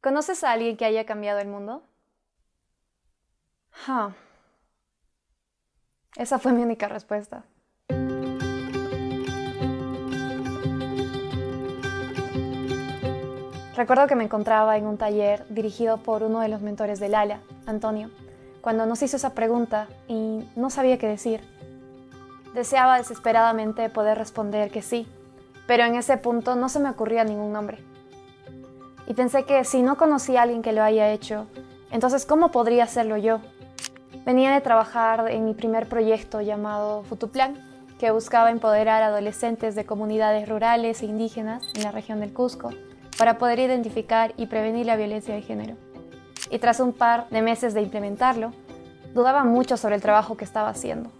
¿Conoces a alguien que haya cambiado el mundo? Ah, esa fue mi única respuesta. Recuerdo que me encontraba en un taller dirigido por uno de los mentores del ALA, Antonio, cuando nos hizo esa pregunta y no sabía qué decir. Deseaba desesperadamente poder responder que sí, pero en ese punto no se me ocurría ningún nombre. Y pensé que si no conocía a alguien que lo haya hecho, entonces ¿cómo podría hacerlo yo? Venía de trabajar en mi primer proyecto llamado Futuplan, que buscaba empoderar a adolescentes de comunidades rurales e indígenas en la región del Cusco para poder identificar y prevenir la violencia de género. Y tras un par de meses de implementarlo, dudaba mucho sobre el trabajo que estaba haciendo.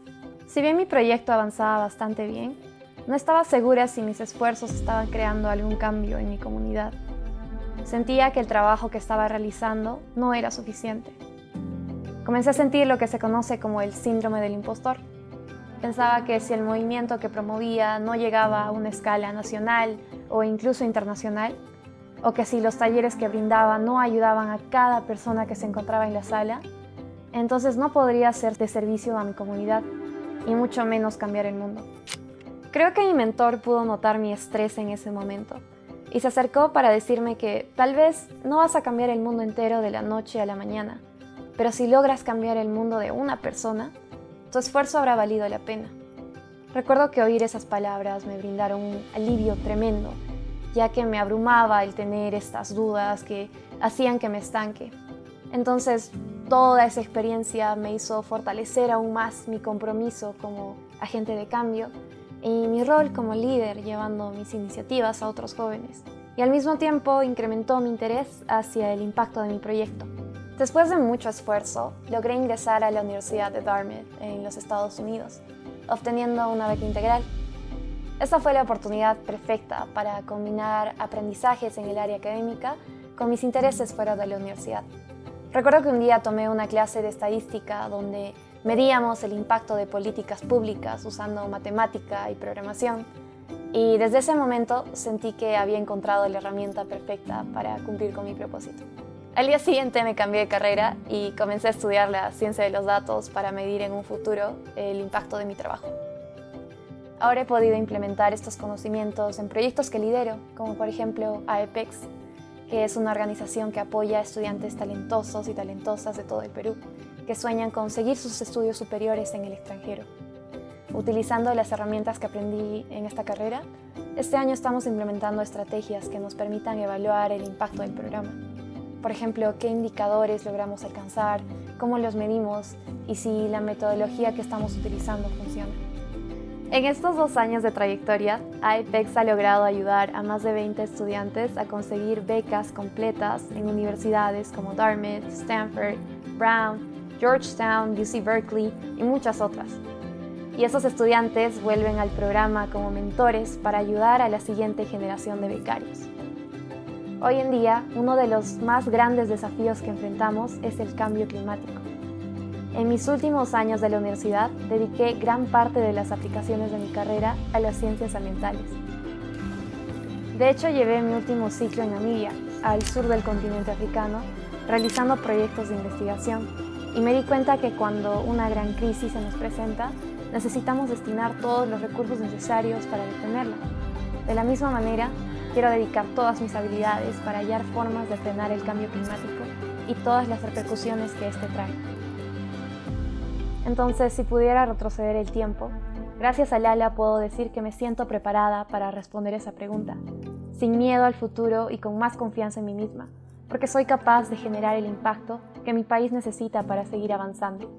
Si bien mi proyecto avanzaba bastante bien, no estaba segura si mis esfuerzos estaban creando algún cambio en mi comunidad. Sentía que el trabajo que estaba realizando no era suficiente. Comencé a sentir lo que se conoce como el síndrome del impostor. Pensaba que si el movimiento que promovía no llegaba a una escala nacional o incluso internacional, o que si los talleres que brindaba no ayudaban a cada persona que se encontraba en la sala, entonces no podría ser de servicio a mi comunidad y mucho menos cambiar el mundo. Creo que mi mentor pudo notar mi estrés en ese momento y se acercó para decirme que tal vez no vas a cambiar el mundo entero de la noche a la mañana, pero si logras cambiar el mundo de una persona, tu esfuerzo habrá valido la pena. Recuerdo que oír esas palabras me brindaron un alivio tremendo, ya que me abrumaba el tener estas dudas que hacían que me estanque. Entonces, toda esa experiencia me hizo fortalecer aún más mi compromiso como agente de cambio y mi rol como líder llevando mis iniciativas a otros jóvenes. Y al mismo tiempo incrementó mi interés hacia el impacto de mi proyecto. Después de mucho esfuerzo, logré ingresar a la Universidad de Dartmouth en los Estados Unidos, obteniendo una beca integral. Esta fue la oportunidad perfecta para combinar aprendizajes en el área académica con mis intereses fuera de la universidad. Recuerdo que un día tomé una clase de estadística donde medíamos el impacto de políticas públicas usando matemática y programación, y desde ese momento sentí que había encontrado la herramienta perfecta para cumplir con mi propósito. Al día siguiente me cambié de carrera y comencé a estudiar la ciencia de los datos para medir en un futuro el impacto de mi trabajo. Ahora he podido implementar estos conocimientos en proyectos que lidero, como por ejemplo AEPEX, que es una organización que apoya a estudiantes talentosos y talentosas de todo el Perú, que sueñan con seguir sus estudios superiores en el extranjero. Utilizando las herramientas que aprendí en esta carrera, este año estamos implementando estrategias que nos permitan evaluar el impacto del programa. Por ejemplo, qué indicadores logramos alcanzar, cómo los medimos y si la metodología que estamos utilizando funciona. En estos 2 años de trayectoria, AEPEX ha logrado ayudar a más de 20 estudiantes a conseguir becas completas en universidades como Dartmouth, Stanford, Brown, Georgetown, UC Berkeley y muchas otras. Y esos estudiantes vuelven al programa como mentores para ayudar a la siguiente generación de becarios. Hoy en día, uno de los más grandes desafíos que enfrentamos es el cambio climático. En mis últimos años de la universidad, dediqué gran parte de las aplicaciones de mi carrera a las ciencias ambientales. De hecho, llevé mi último ciclo en Namibia, al sur del continente africano, realizando proyectos de investigación, y me di cuenta que cuando una gran crisis se nos presenta, necesitamos destinar todos los recursos necesarios para detenerla. De la misma manera, quiero dedicar todas mis habilidades para hallar formas de frenar el cambio climático y todas las repercusiones que este trae. Entonces, si pudiera retroceder el tiempo, gracias al ALA puedo decir que me siento preparada para responder esa pregunta, sin miedo al futuro y con más confianza en mí misma, porque soy capaz de generar el impacto que mi país necesita para seguir avanzando.